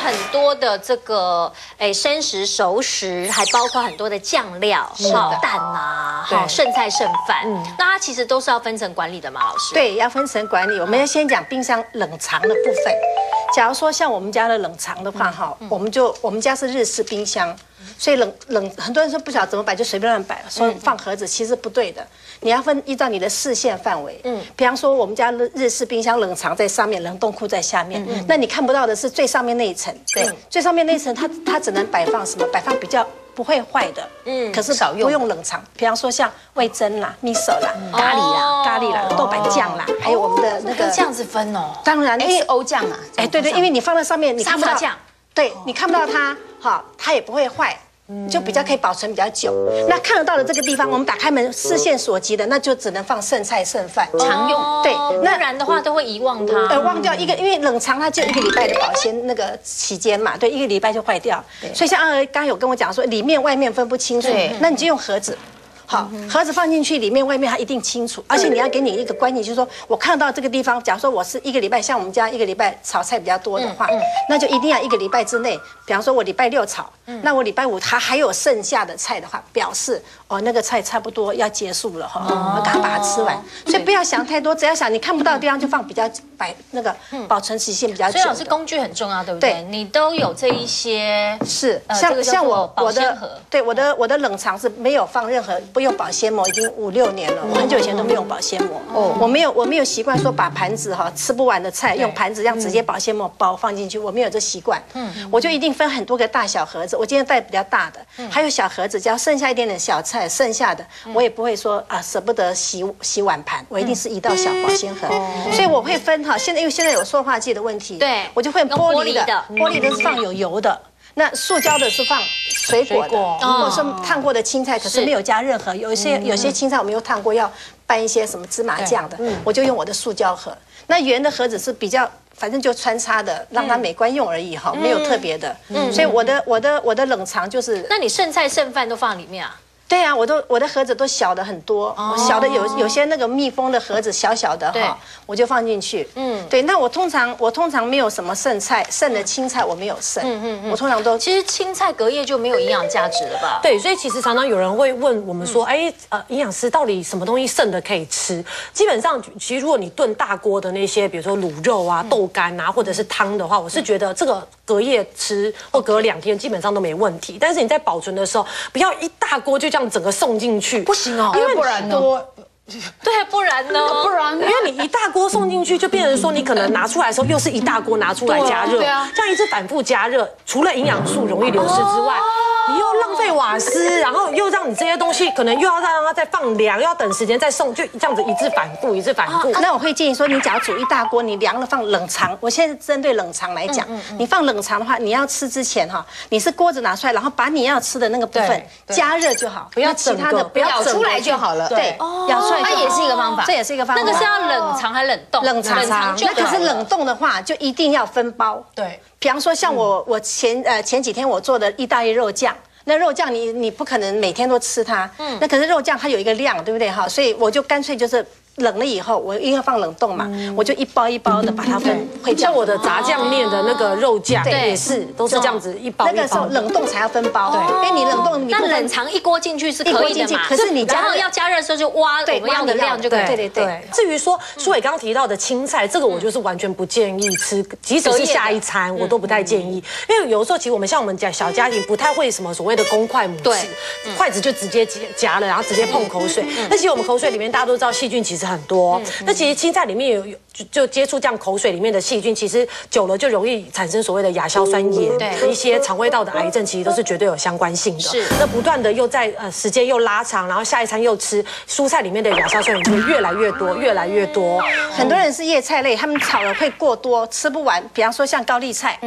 很多的这个生食、熟食，还包括很多的酱料，蛋啊，剩菜剩饭。那它其实都是要分层管理的嘛，老师？对，要分层管理。我们要先讲冰箱冷藏的部分。假如说像我们家的冷藏的话，哈，我们家是日式冰箱。所以很多人说不晓得怎么摆，就随便乱摆了，说放盒子，其实不对的。你要依照你的视线范围，比方说我们家日式冰箱冷藏在上面，冷冻库在下面，那你看不到的是最上面那一层，对，最上面那一层它只能摆放什么？摆放比较不会坏的，可是不用冷藏。比方说像味噌啦、米手啦、咖喱啦、豆瓣酱啦，还有我们的那个这样子分哦。当然，XO 酱啊，对，因为你放在上面，你看不到酱。对，你看不到它，好，它也不会坏，就比较可以保存比较久。那看得到的这个地方，我们打开门，视线所及的，那就只能放剩菜剩饭，常用。对，不然的话都会遗忘它。忘掉一个，因为冷藏它就1个礼拜的保鲜那个期间嘛，对，1个礼拜就坏掉。所以像刚刚有跟我讲说，里面外面分不清楚，那你就用盒子。好，盒子放进去，里面外面它一定清楚，而且你要给你一个观念，就是说我看到这个地方，假如说我是1个礼拜，像我们家1个礼拜炒菜比较多的话，那就一定要1个礼拜之内，比方说我礼拜6炒，那我礼拜5它还有剩下的菜的话，表示那个菜差不多要结束了哈，我赶快把它吃完。所以不要想太多，只要想你看不到的地方就放比较那个保存期限比较久。所以老师工具很重要，对不对？你都有这一些是像我的冷藏是没有放任何不用保鲜膜，已经5、6年了。我很久以前都没用保鲜膜。我没有习惯说把盘子吃不完的菜用盘子这样直接保鲜膜包放进去，我没有这习惯。我就一定分很多个大小盒子。我今天带比较大的，还有小盒子，只要剩下一点点小菜，剩下的我也不会说舍不得洗碗盘，我一定是移到小保鲜盒。所以我会分因为现在有塑化剂的问题，对，我就会玻璃的是放有油的。那塑胶的是放水果的，或者是烫过的青菜，可是没有加任何。有些青菜我们又烫过，要拌一些什么芝麻酱的，我就用我的塑胶盒。那圆的盒子是比较，反正就穿插的，让它美观用而已哈，没有特别的。所以我的冷藏就是。那你剩菜剩饭都放里面啊？对啊，我的盒子都小的很多，小的有些那个密封的盒子小小的哈，我就放进去。对，那我通常没有什么剩菜，剩的青菜我没有剩。我通常都其实青菜隔夜就没有营养价值了吧？对，所以其实常常有人会问我们说，营养师到底什么东西剩的可以吃？基本上，其实如果你炖大锅的那些，比如说卤肉啊、豆干啊，或者是汤的话，我是觉得这个隔夜吃或隔2天基本上都没问题。但是你在保存的时候，不要一大锅就这样整个送进去，不行哦，因为不然呢？对，不然呢？因为你一大锅送进去，就变成说你可能拿出来的时候又是一大锅拿出来加热，这样一直反复加热，除了营养素容易流失之外，你又浪费瓦斯，然后又让你这些东西可能又要让它再放凉，又要等时间再送，就这样子一直反复。那我会建议说，你假如煮一大锅，你凉了放冷藏。我现在针对冷藏来讲，你放冷藏的话，你要吃之前你是锅子拿出来，然后把你要吃的那个部分加热就好，不要其他的不要舀出来就好了。对，舀出来它也是一个方法，这也是一个方法。那个是要冷藏还冷冻？冷藏。那可是冷冻的话，就一定要分包。对，比方说像我前几天我做的意大利肉酱。那肉酱你不可能每天都吃它，那可是肉酱它有一个量，对不对哈？所以我就干脆就是冷了以后，我因为放冷冻嘛，我就一包一包的把它分。会像我的炸酱面的那个肉酱也是，都是这样子一包一包。那个时候冷冻才要分包，对，因为你冷冻那冷藏一锅进去是可以的嘛？可是你然后要加热的时候就挖我们要的量就可以。对。至于说舒伟刚刚提到的青菜，这个我就是完全不建议吃，即使是下一餐我都不太建议，因为有时候其实我们像我们小家庭不太会什么所谓的公筷母匙，筷子就直接夹了，然后直接碰口水。那其实我们口水里面大家都知道细菌其实很多，那其实青菜里面就接触这样口水里面的细菌，其实久了就容易产生所谓的亚硝酸盐，一些肠胃道的癌症，其实都是绝对有相关性的。是，那不断的又在时间又拉长，然后下一餐又吃蔬菜里面的亚硝酸盐就会越来越多，越来越多。很多人是叶菜类，他们炒了会过多，吃不完。比方说像高丽菜，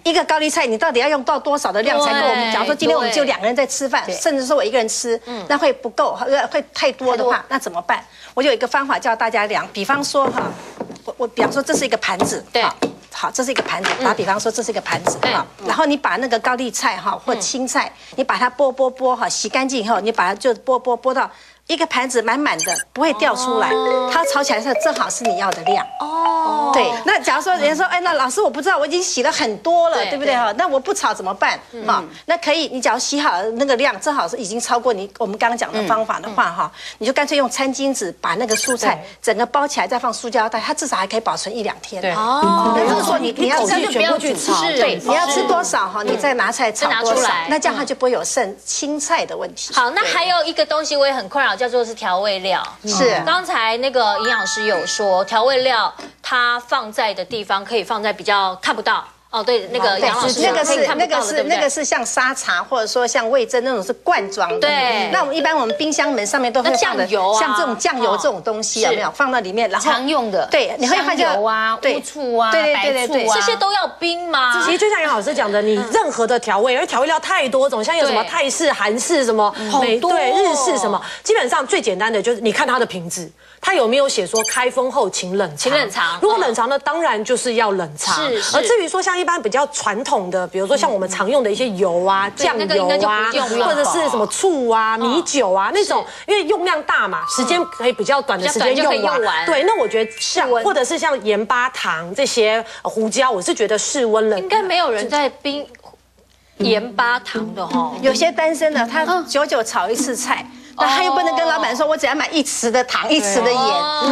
一个高丽菜你到底要用到多少的量才够？我们假如说今天我们就2个人在吃饭，甚至是我一个人吃，那会不够，会太多的话，那怎么办？我有一个方法教大家量，比方说我比方说这是一个盘子，对，好，这是一个盘子，打比方说这是一个盘子，好，然后你把那个高丽菜或青菜，你把它剥洗干净以后，你把它就剥到一个盘子满满的，不会掉出来，它炒起来是正好是你要的量。哦，对。那假如说人家说，哎，那老师我不知道，我已经洗了很多了，对不对哈？那我不炒怎么办？哈，那可以，你只要洗好那个量，正好是已经超过我们刚刚讲的方法的话哈，你就干脆用餐巾纸把那个蔬菜整个包起来，再放塑胶袋，它至少还可以保存1-2天。对。哦。如果说你要吃就不要去吃，对，你要吃多少哈，你再拿菜炒多少，那这样它就不会有剩青菜的问题。好，那还有一个东西我也很困扰，叫做是调味料。是。刚才那个营养师有说，调味料它放在的地方可以放在比较看不到。哦，对，那个杨老师那个是像沙茶或者说像味噌那种是罐装的。对。那我们冰箱门上面都会放的酱油啊，像这种酱油这种东西有没有放到里面？然后常用的。对，你会发现油啊、乌醋啊、白醋啊，这些都要冰吗？其实就像杨老师讲的，你任何的调味，因为调味料太多种，像有什么泰式、韩式什么美对日式什么，基本上最简单的就是你看它的瓶子。它有没有写说开封后请冷藏？如果冷藏呢，当然就是要冷藏。是。而至于说像一般比较传统的，比如说像我们常用的一些油啊、酱油啊，或者是什么醋啊、米酒啊那种，因为用量大嘛，时间可以比较短的时间用完。对，那我觉得像或者是像盐巴、糖这些胡椒，我是觉得室温冷。应该没有人在冰盐巴糖的哈。有些单身的，他久久炒一次菜。那他又不能跟老板说，我只要买1匙的糖，1匙的盐。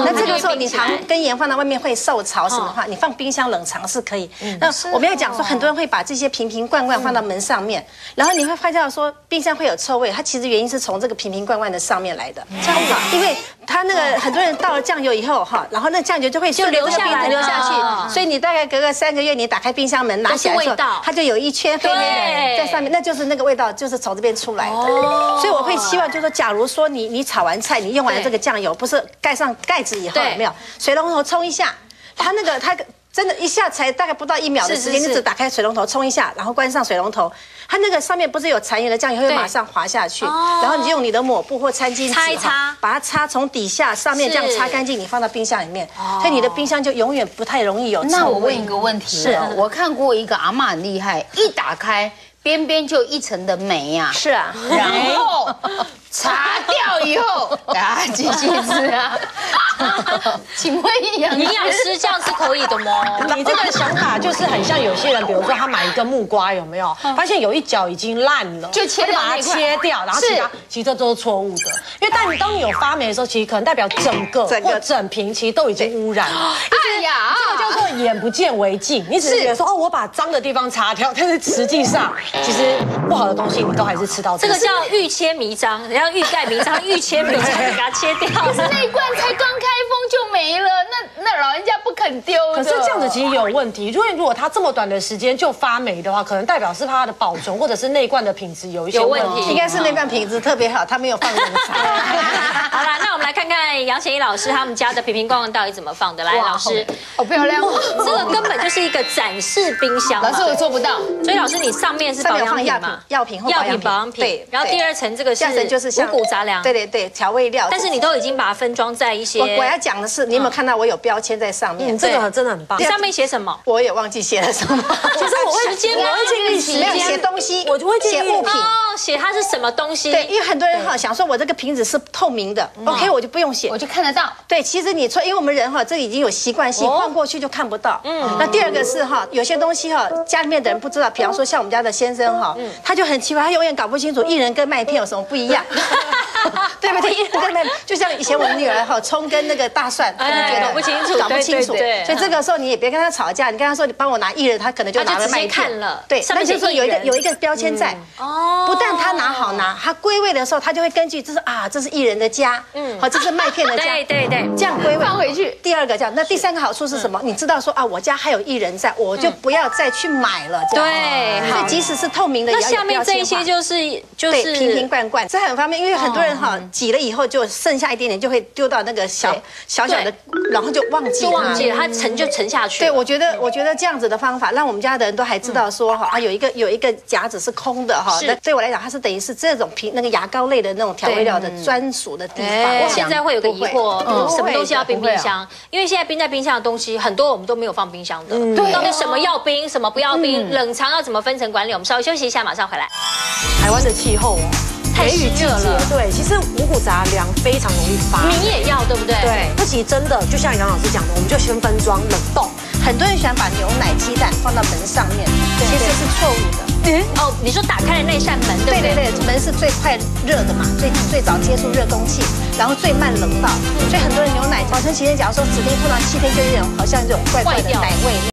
那这个时候你糖跟盐放在外面会受潮什么的话，你放冰箱冷藏是可以。那我们要讲说，很多人会把这些瓶瓶罐罐放到门上面，然后你会发现说冰箱会有臭味，它其实原因是从这个瓶瓶罐罐的上面来的。这样吧，因为它那个很多人倒了酱油以后哈，然后那酱油就会流下来，流下去，所以你大概隔个3个月，你打开冰箱门拿起来的时候，它就有一圈黑黑的在上面，那就是那个味道就是从这边出来的。所以我会希望就是说，假如说你炒完菜，你用完了这个酱油，不是盖上盖子以后有没有水龙头冲一下，它真的一下才大概不到1秒的时间，你只打开水龙头冲一下，然后关上水龙头，它那个上面不是有残余的酱油会马上滑下去，然后你就用你的抹布或餐巾纸擦一擦，把它擦从底下上面这样擦干净，你放到冰箱里面，所以你的冰箱就永远不太容易有臭味。那我问一个问题，是我看过一个阿嬷很厉害，一打开边边就1层的霉呀，是啊，然后擦掉以后，大家继续吃啊。请问营养师这样是可以的吗？你这个想法就是很像有些人，比如说他买一个木瓜，有没有发现有一角已经烂了，就把它切掉，然后其实这都是错误的，因为当你有发霉的时候，其实可能代表整个或整瓶其实都已经污染了。哎呀，这个叫做眼不见为净，你只是觉得说哦，我把脏的地方擦掉，但是实际上其实不好的东西你都还是吃到。这个叫欲切弥彰，人家欲盖弥彰，欲切弥彰，给它切掉。可是那一罐才刚开封就没了，那老人家不肯丢。可是这样子其实有问题，因为如果它这么短的时间就发霉的话，可能代表是它的保存或者是内罐的品质有一些问题。应该是内罐品质特别好，它没有放冷藏。好啦，那我们来看看杨贤一老师他们家的瓶瓶罐罐到底怎么放的。来，老师，好漂亮，这个根本就是一个展示冰箱。老师我做不到，所以老师你上面是保养品嘛？药品或保养品。对，然后第2层这个是五谷杂粮。对，调味料。但是你都已经把它分装在一些。我要讲的是，你有没有看到我有标签在上面？这个真的很棒。上面写什么？我也忘记写了什么。其实我会建议写东西，我就会写物品，写它是什么东西。对，因为很多人想说我这个瓶子是透明的 ，OK， 我就不用写，我就看得到。对，其实你说，因为我们人这已经有习惯性，晃过去就看不到。那第2个是有些东西家里面的人不知道，比方说像我们家的先生他就很奇怪，他永远搞不清楚薏仁跟麦片有什么不一样。对不对？薏仁跟麦片，就像以前我们女儿葱跟那个大蒜，可能觉得搞不清楚。所以这个时候你也别跟他吵架，你跟他说你帮我拿薏仁，他可能就拿了麦片了。对，那就是说有一个标签在。不但他拿好拿，他归位的时候，他就会根据这是薏仁的家，这是麦片的家，对，这样归位放回去。第2个这样，那第3个好处是什么？你知道说我家还有薏仁在，我就不要再去买了。对，所以即使是透明的，那下面这一些就是瓶瓶罐罐，这很方便，因为很多人挤了以后就剩下一点点，就会丢到那个小的，然后就忘记了，它沉下去。对，我觉得这样子的方法，让我们家的人都还知道说有一个夹子是空的那对我来讲，它是等于是这种那个牙膏类的那种调味料的专属的地方。现在会有个疑惑，什么东西要冰箱？因为现在冰在冰箱的东西很多，我们都没有放冰箱的。对，到底什么要冰，什么不要冰？冷藏要怎么分层管理？我们稍微休息一下，马上回来。台湾的气候太湿热了。对，其实五谷杂粮非常容易发霉。米也要，对不对？对，那其实真的就像杨老师讲的，我们就先分装冷冻。很多人喜欢把牛奶、鸡蛋放到门上面，其实是错误的。哦，你说打开了那扇门，对不对？对，门是最快热的嘛，最早接触热空气，然后最慢冷到，所以很多人牛奶保存期间，假如说10天放到7天，就有点好像这种怪怪的奶味。